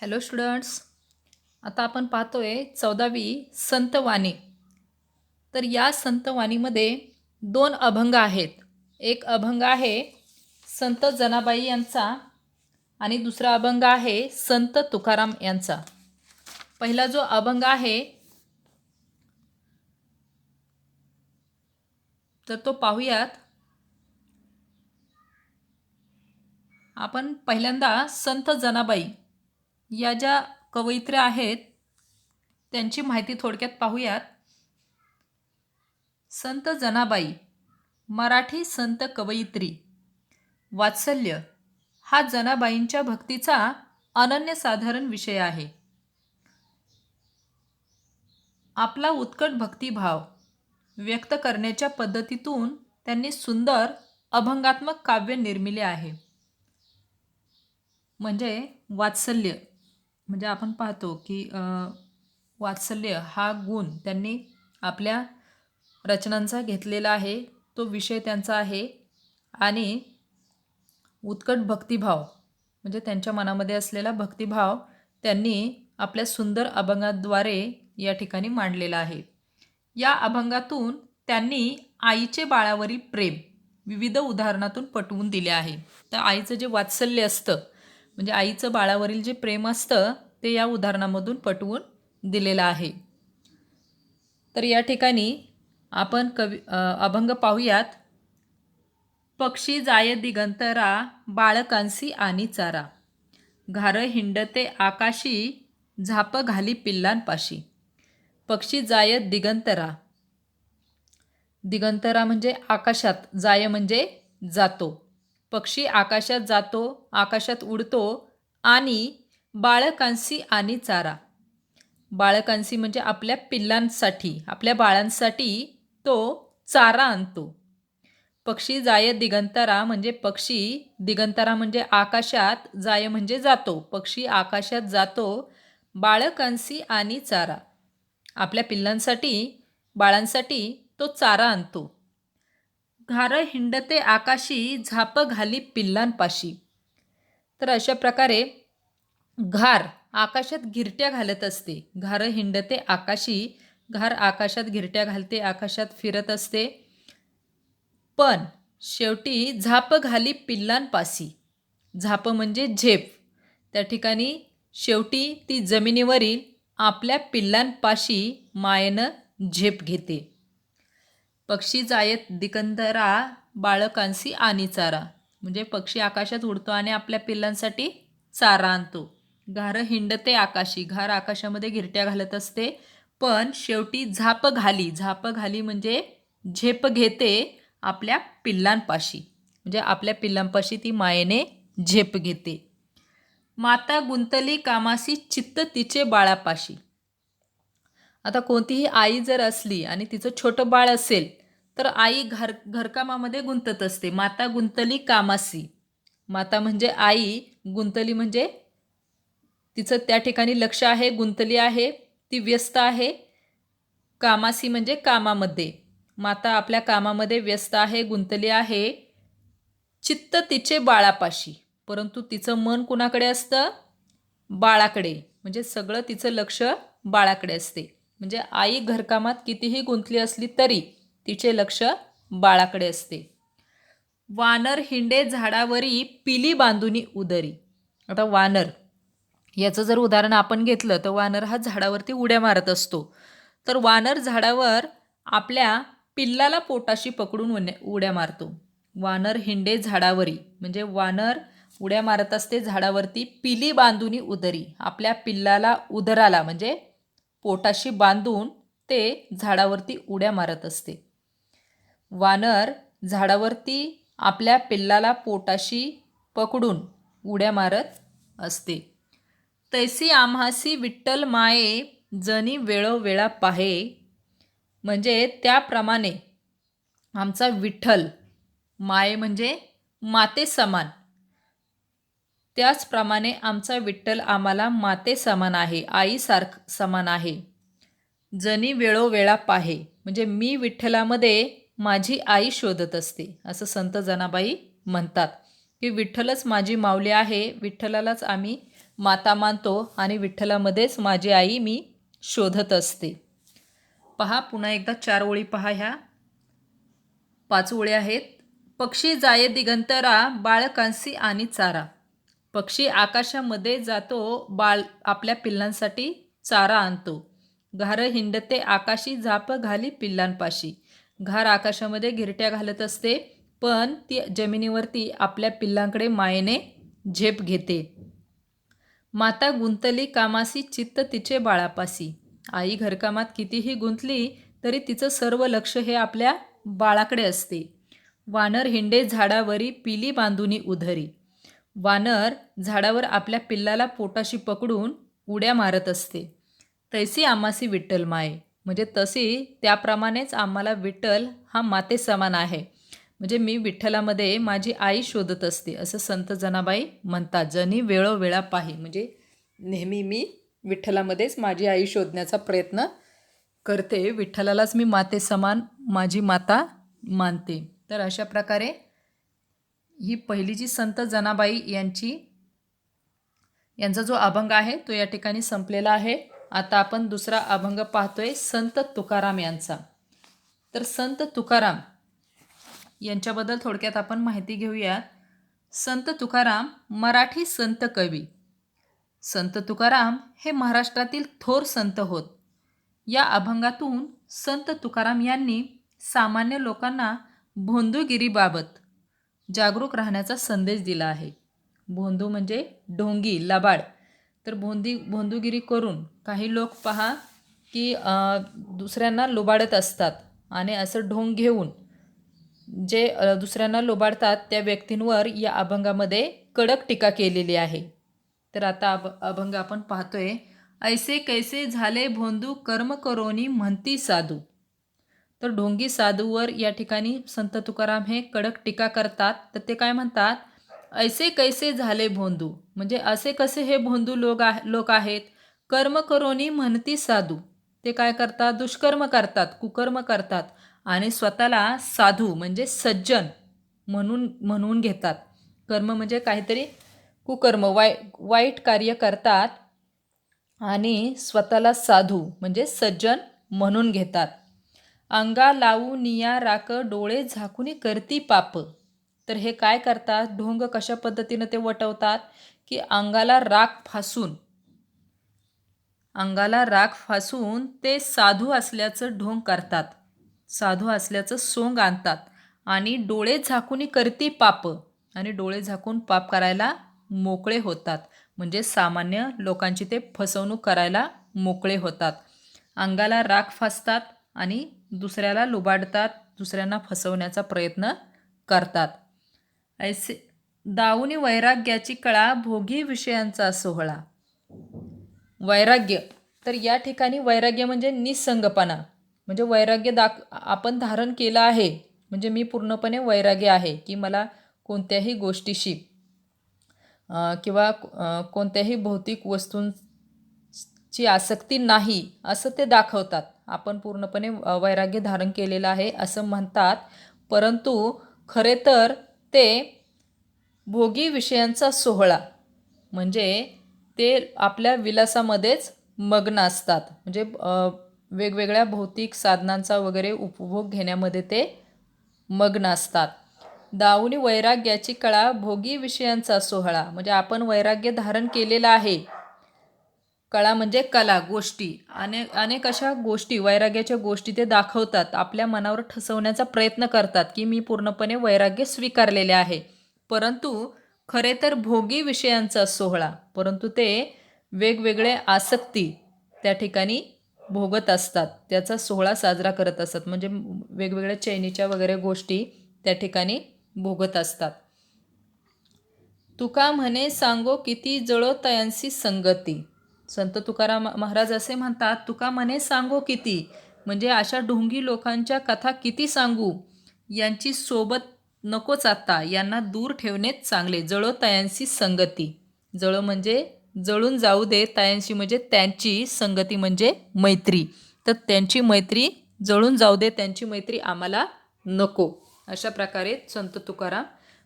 Hello students. आता आपण पाहतोय 14वी संतवाणी. तर या संतवाणीमध्ये दोन अभंग आहेत. एक अभंग आहे संत जनाबाई यांचा आणि दुसरा अभंग आहे संत तुकाराम यांचा. पहिला जो अभंग आहे तर तो पाहूयात. आपण पहिल्यांदा संत जनाबाई या ज्या कवयित्र्या आहेत त्यांची माहिती थोडक्यात पाहूयात. संत जनाबाई मराठी संत कवयित्री. वात्सल्य हा जनाबाईंच्या भक्तीचा अनन्यसाधारण विषय आहे. आपला उत्कट भक्तिभाव व्यक्त करण्याच्या पद्धतीतून त्यांनी सुंदर अभंगात्मक काव्य निर्मिले आहे. म्हणजे वात्सल्य म्हणजे आपण पाहतो की वात्सल्य हा गुण त्यांनी आपल्या रचनांचा घेतलेला आहे. तो विषय त्यांचा आहे. आणि उत्कट भक्तिभाव म्हणजे त्यांच्या मनामध्ये असलेला भक्तिभाव त्यांनी आपल्या सुंदर अभंगाद्वारे या ठिकाणी मांडलेला आहे. या अभंगातून त्यांनी आईचे बाळावरील प्रेम विविध उदाहरणातून पटवून दिले आहे. तर आईचं जे वात्सल्य असतं म्हणजे आईचं बाळावरील जे प्रेम असतं ते या उदाहरणामधून पटवून दिलेलं आहे. तर या ठिकाणी आपण अभंग पाहूयात. पक्षी जाय दिगंतरा बाळकांसी आणि चारा, घार हिंडते आकाशी झाप घाली पिल्लांपाशी. पक्षी जाय दिगंतरा. दिगंतरा म्हणजे आकाशात, जाय म्हणजे जातो. पक्षी आकाशात जातो, आकाशात उडतो. आणि बाळकांसी आणि चारा. बाळकांसी म्हणजे आपल्या पिल्लांसाठी, आपल्या बाळांसाठी तो चारा आणतो. पक्षी जाय दिगंतरा म्हणजे पक्षी, दिगंतरा म्हणजे आकाशात, जाय म्हणजे जातो. पक्षी आकाशात जातो बाळकांसी आणि चारा. आपल्या पिल्लांसाठी, बाळांसाठी तो चारा आणतो. घार हिंडते आकाशी झाप घाली पिल्लांपाशी. तर अशा प्रकारे घार आकाशात घिरट्या घालत असते. घार हिंडते आकाशी, घार आकाशात घिरट्या घालते, आकाशात फिरत असते. पण शेवटी झाप घाली पिल्लांपाशी. झाप म्हणजे झेप. त्या ठिकाणी शेवटी ती जमिनीवरील आपल्या पिल्लांपाशी मायेनं झेप घेते. पक्षी जायत दिगंतरा बाळकांसी आणि चारा. म्हणजे पक्षी आकाशात उडतो आणि आपल्या पिल्लांसाठी चारा आणतो. घार हिंडते आकाशी, घार आकाशामध्ये घिरट्या घालत असते. पण शेवटी झाप घाली, झाप घाली म्हणजे झेप घेते आपल्या पिल्लांपाशी. म्हणजे आपल्या पिल्लांपाशी ती मायेने झेप घेते. माता गुंतली कामासी चित्त तिचे बाळापाशी. आता कोणतीही आई जर असली आणि तिचं छोटं बाळ असेल तर आई घरकामामध्ये गुंतत असते. माता गुंतली कामासी. माता म्हणजे आई, गुंतली म्हणजे तिचं त्या ठिकाणी लक्ष आहे, गुंतली आहे, ती व्यस्त आहे. कामासी म्हणजे कामामध्ये. माता आपल्या कामामध्ये व्यस्त आहे, गुंतली आहे. चित्त तिचे बाळापाशी. परंतु तिचं मन कुणाकडे असतं? बाळाकडे. म्हणजे सगळं तिचं लक्ष बाळाकडे असते. म्हणजे आई घरकामात कितीही गुंतली असली तरी तिचे लक्ष बाळाकडे असते. वानर हिंडे झाडावरी पिली बांधुनी उदरी. आता वानर याचं जर उदाहरण आपण घेतलं तर वानर हा झाडावरती उड्या मारत असतो. तर वानर झाडावर आपल्या पिल्लाला पोटाशी पकडून उड्या मारतो. वानर हिंडे झाडावरी म्हणजे वानर उड्या मारत असते झाडावरती. पिली बांधुनी उदरी, आपल्या पिल्लाला उदराला म्हणजे पोटाशी बांधून ते झाडावरती उड्या मारत असते. वानर झाडावरती आपल्या पिल्लाला पोटाशी पकडून उड्या मारत असते. तैसी आम्हासी विठ्ठल माये जनी वेळोवेळा पाहे. म्हणजे त्याप्रमाणे आमचा विठ्ठल, माये म्हणजे माते समान, त्याचप्रमाणे आमचा विठ्ठल आम्हाला माते समान आहे, समान आहे. जनी वेळोवेळा पाहे म्हणजे मी विठ्ठलामध्ये माझी आई शोधत असते, असं संत जनाबाई म्हणतात की विठ्ठलच माझी माऊली आहे, विठ्ठलालाच आम्ही माता मानतो आणि विठ्ठलामध्येच माझी आई मी शोधत असते. पहा पुन्हा एकदा 4 ओळी पहा. ह्या 5 ओळी आहेत. पक्षी जाये दिगंतरा, बाळ कांसी आणि चारा. पक्षी आकाशामध्ये जातो, बाळ आपल्या पिल्लांसाठी चारा आणतो. घार हिंडते आकाशी, झाप घाली पिल्लांपाशी. घार आकाशामध्ये घिरट्या घालत असते, पण ती जमिनीवरती आपल्या पिल्लांकडे मायेने झेप घेते. माता गुंतली कामासी, चित्त तिचे बाळापासी. आई घरकामात कितीही गुंतली तरी तिचं सर्व लक्ष हे आपल्या बाळाकडे असते. वानर हिंडे झाडावरी, पिली बांधुनी उधरी. वानर झाडावर आपल्या पिल्लाला पोटाशी पकडून उड्या मारत असते. तैसी आम्हासी विठ्ठल माये, म्हणजे तशी त्याप्रमाणेच आम्हाला विठ्ठल हा माते समान आहे. म्हणजे मी विठ्ठलामध्ये माझी आई शोधत असते असं संत जनाबाई म्हणतात. जनी वेळोवेळा पाही, म्हणजे नेहमी मी विठ्ठलामध्येच माझी आई शोधण्याचा प्रयत्न करते. विठ्ठलालाच मी माते समान माझी माता मानते. तर अशा प्रकारे ही पहिली जी संत जनाबाई यांचा जो अभंग आहे तो या ठिकाणी संपलेला आहे. आता आपण दुसरा अभंग पाहतोय संत तुकाराम यांचा. तर संत तुकाराम यांच्याबद्दल थोडक्यात आपण माहिती घेऊयात. संत तुकाराम मराठी संत कवी. संत तुकाराम हे महाराष्ट्रातील थोर संत होत. या अभंगातून संत तुकाराम यांनी सामान्य लोकांना भोंदूगिरीबाबत जागरूक राहण्याचा संदेश दिला आहे. भोंदू म्हणजे ढोंगी, लबाड. तर भोंदूगिरी करून काही लोक पहा की दुसऱ्यांना लुबाडत असतात आणि असं ढोंग घेऊन जे दुसऱ्यांना लुबाडतात त्या व्यक्तींवर या अभंगामध्ये कडक टीका केलेली आहे. तर आता अभंग आपण पाहतोय. ऐसे कैसे झाले भोंदू, कर्म करोनी म्हणती साधू. तर ढोंगी साधूवर या ठिकाणी संत तुकाराम हे कडक टीका करतात. तर ते काय म्हणतात, ऐसे कैसे झाले भोंदू, म्हणजे असे कसे हे भोंदू लोक आहेत. कर्म करोनी म्हणती साधू, ते काय करतात, दुष्कर्म करतात, कुकर्म करतात आणि स्वतःला साधू म्हणजे सज्जन म्हणून घेतात. कर्म म्हणजे काहीतरी कुकर्म, वाईट कार्य करतात आणि स्वतःला साधू म्हणजे सज्जन म्हणून घेतात. अंगा लावू निया राक, डोळे झाकुनी करती पाप. तर हे काय करतात, ढोंग कशा पद्धतीनं ते वटवतात की अंगाला राख फासून ते साधू असल्याचं ढोंग करतात, साधू असल्याचं सोंग आणतात आणि डोळे झाकुनी करती पाप, आणि डोळे झाकून पाप करायला मोकळे होतात. म्हणजे सामान्य लोकांची ते फसवणूक करायला मोकळे होतात. अंगाला राख फासतात आणि दुसऱ्याला लुबाडतात, दुसऱ्यांना फसवण्याचा प्रयत्न करतात. ऐसे दाऊनी वैराग्याची कळा, भोगी विषयांचा सोहळा. वैराग्य, तर या ठिकाणी वैराग्य म्हणजे निसंगपणा, म्हणजे वैराग्य आपण धारण केलं आहे, म्हणजे मी पूर्णपणे वैराग्य आहे की मला कोणत्याही गोष्टीशी किंवा कोणत्याही भौतिक वस्तूंची आसक्ती नाही असं ते दाखवतात. आपण पूर्णपणे वैराग्य धारण केलेलं आहे असं म्हणतात. परंतु खरे तर ते भोगी विषयांचा सोहळा, म्हणजे ते आपल्या विलासामध्येच मग्न असतात. म्हणजे वेगवेगळ्या भौतिक साधनांचा वगैरे उपभोग घेण्यामध्ये ते मग्न असतात. दाऊनी वैराग्याची कळा, भोगी विषयांचा सोहळा, म्हणजे आपण वैराग्य धारण केलेलं आहे. कळा म्हणजे कला, गोष्टी, अनेक अशा गोष्टी, वैराग्याच्या गोष्टी ते दाखवतात, आपल्या मनावर ठसवण्याचा प्रयत्न करतात की मी पूर्णपणे वैराग्य स्वीकारलेले आहे. परंतु खरे तर भोगी विषयांचा सोहळा, परंतु ते वेगवेगळे आसक्ती त्या ठिकाणी भोगत असतात, त्याचा सोहळा साजरा करत असतात. म्हणजे वेगवेगळ्या चैनीच्या वगैरे गोष्टी त्या ठिकाणी भोगत असतात. तुका म्हणे सांगो किती, जळो तयांसी संगती. संत तुकाराम महाराज असे म्हणतात, तुका म्हणे सांगो किती, म्हणजे अशा ढोंगी लोकांच्या कथा किती सांगू, यांची सोबत नकोच आता, यांना दूर ठेवणेच चांगले. जळो तयांसी संगती, जळो म्हणजे जळून जाऊ दे, तयांशी म्हणजे त्यांची, संगती म्हणजे मैत्री, तर त्यांची मैत्री जळून जाऊ दे, त्यांची मैत्री आम्हाला नको, अशा प्रकारे संत तुकाराम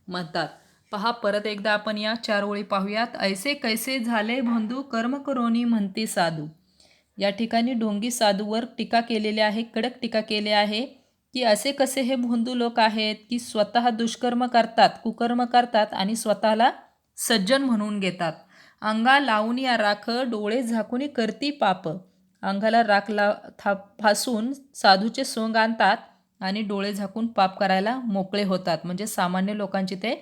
म्हणतात. पहा परत एकदा आपण या 4 ओळी पाहूयात. ऐसे कैसे झाले बंधू कर्म करोनी म्हणते साधू. या ठिकाणी ढोंगी साधूवर टीका केलेली आहे, कडक टीका केली आहे की असे कसे हे बंधू लोक आहेत की स्वतः दुष्कर्म करतात, कुकर्म करतात आणि स्वतःला सज्जन म्हणून घेतात. अंगा लावून या राख डोळे झाकून करती पाप. अंगाला राख फासून साधूचे सोंग आणतात आणि डोळे झाकून पाप करायला मोकळे होतात. म्हणजे सामान्य लोकांची ते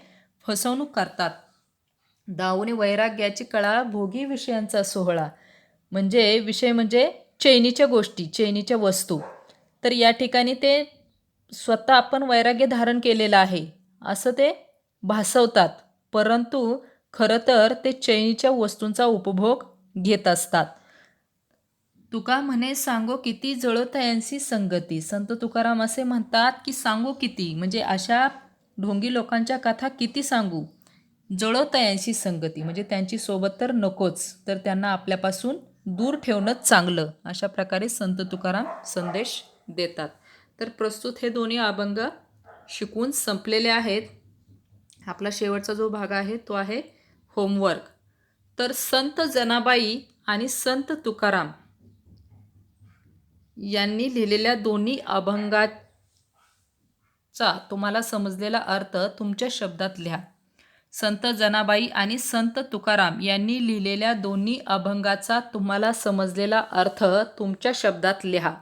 फसवणूक करतात. दाऊने वैराग्याची कळा भोगी विषयांचा सोहळा. म्हणजे विषय म्हणजे चैनीच्या गोष्टी, चैनीच्या वस्तू. तर या ठिकाणी ते स्वतः आपण वैराग्य धारण केलेलं आहे असं ते भासवतात, परंतु खरं तर ते चैनीच्या वस्तूंचा उपभोग घेत असतात. तुका म्हणे सांगो किती जळोतयांसी संगती. संत तुकाराम असे म्हणतात की सांगू किती, म्हणजे अशा ढोंगी लोकांच्या कथा किती सांगू. जळोतयांशी संगती म्हणजे त्यांची सोबत तर नकोच, तर त्यांना आपल्यापासून दूर ठेवणंच चांगलं. अशा प्रकारे संत तुकाराम संदेश देतात. तर प्रस्तुत हे दोन्ही अभंग शिकवून संपलेले आहेत. आपला शेवटचा जो भाग आहे तो आहे होमवर्क. तर संत जनाबाई आणि संत तुकाराम यांनी लिहिलेल्या दोन्ही अभंगाचा तुम्हाला समजलेला अर्थ तुमच्या शब्दात लिहा. संत जनाबाई आणि संत तुकाराम यांनी लिहिलेल्या दोन्ही अभंगाचा तुम्हाला समजलेला अर्थ तुमच्या शब्दात लिहा.